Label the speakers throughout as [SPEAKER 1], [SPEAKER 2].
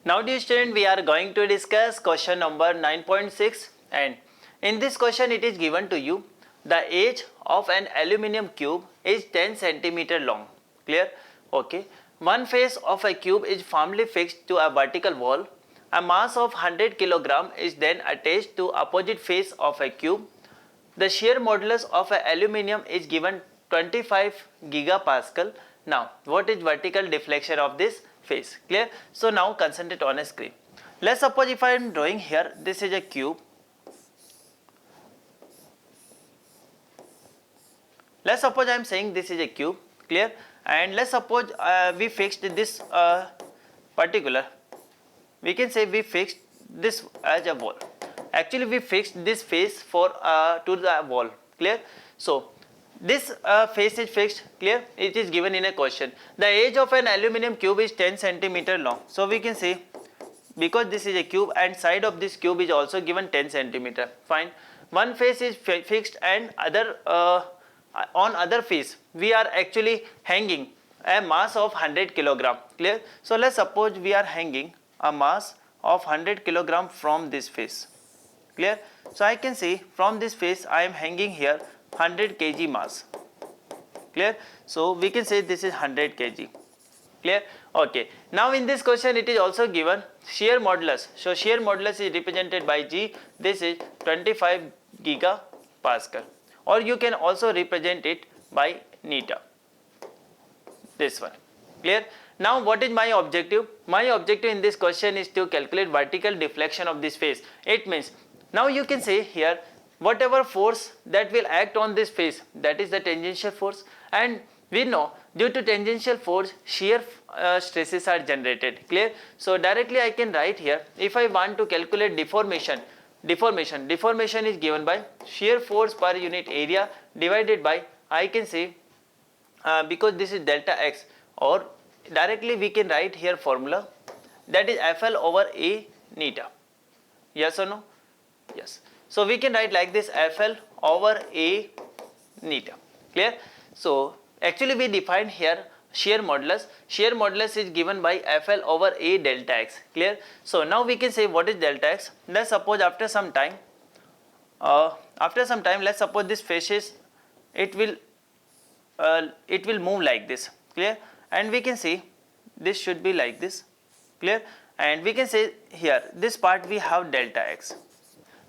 [SPEAKER 1] Now dear student, we are going to discuss question number 9.6, and in this question it is given to you the edge of an aluminium cube is 10 centimeter long. Clear? Okay. One face of a cube is firmly fixed to a vertical wall. A mass of 100 kg is then attached to opposite face of a cube. The shear modulus of a aluminium is given 25 gigapascal. Now, what is vertical deflection of this face? Clear? So now concentrate on a screen. Let's suppose if I am drawing here, this is a cube. Let's suppose I am saying this is a cube. Clear? And let's suppose we fixed this particular. We can say we fixed this as a wall. Actually, we fixed this face for to the wall. Clear? So this face is fixed. Clear? It is given in a question. The edge of an aluminium cube is 10 centimeter long. So we can say, because this is a cube and side of this cube is also given 10 centimeter. Fine. One face is fixed and other on other face we are actually hanging a mass of 100 kilogram. Clear? So let's suppose we are hanging a mass of 100 kilogram from this face. Clear? So I can say from this face I am hanging here 100 kg mass. Clear? So we can say this is 100 kg. Clear? Okay. Now in this question it is also given shear modulus. So shear modulus is represented by G. This is 25 gigapascal. Or you can also represent it by neta. This one. Clear? Now what is my objective? My objective in this question is to calculate vertical deflection of this face. It means, now you can say here whatever force that will act on this face, that is the tangential force, and we know due to tangential force shear stresses are generated. Clear? So directly I can write here, if I want to calculate deformation is given by shear force per unit area divided by, I can say because this is delta x, or directly we can write here formula, that is FL over A neta. Yes or no? Yes. So we can write like this, FL over A neta. Clear? So actually we define here shear modulus. Shear modulus is given by FL over A delta x. Clear? So now we can say what is delta x. Let's suppose after some time let's suppose this faces, it will move like this. Clear? And we can say this should be like this. Clear? And we can say here this part we have delta x.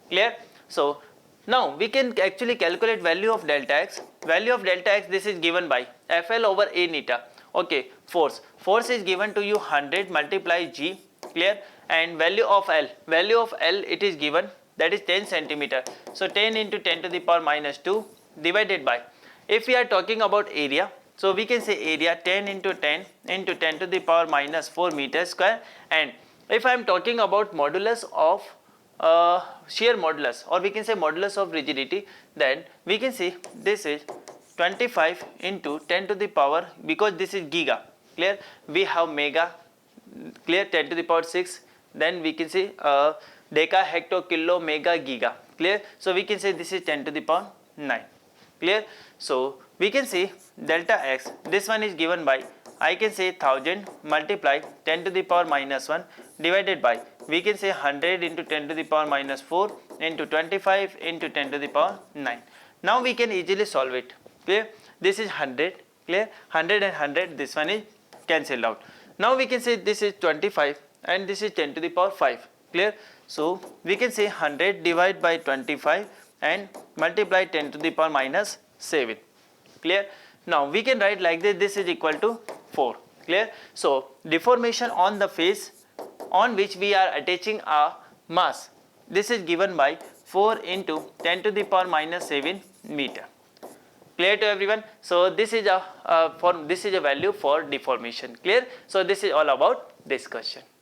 [SPEAKER 1] Clear? So now we can actually calculate value of delta x. Value of delta x, this is given by FL over A neta. Okay, force is given to you 100 multiply G. Clear? And value of L it is given, that is 10 centimeter. So 10 into 10 to the power minus 2 divided by, if we are talking about area, so we can say area 10 into 10 into 10 to the power minus 4 meter square. And if I am talking about modulus of shear modulus, or we can say modulus of rigidity, then we can say this is 25 into 10 to the power, because this is giga. Clear? We have mega. Clear? 10 to the power 6. Then we can say deca, hecto, kilo, mega, giga. Clear? So we can say this is 10 to the power 9. Clear? So we can say delta x, this one is given by, I can say 1000 multiply 10 to the power minus 1 divided by, we can say 100 into 10 to the power minus 4 into 25 into 10 to the power 9. Now we can easily solve it. Clear? This is 100. Clear? 100 and 100, this one is cancelled out. Now we can say this is 25 and this is 10 to the power 5. Clear? So we can say 100 divided by 25 and multiply 10 to the power minus 7. Clear? Now we can write like this, this is equal to 4. Clear? So deformation on the face on which we are attaching a mass, this is given by 4 into 10 to the power minus 7 meter. Clear to everyone? So this is a value for deformation. Clear? So this is all about this question.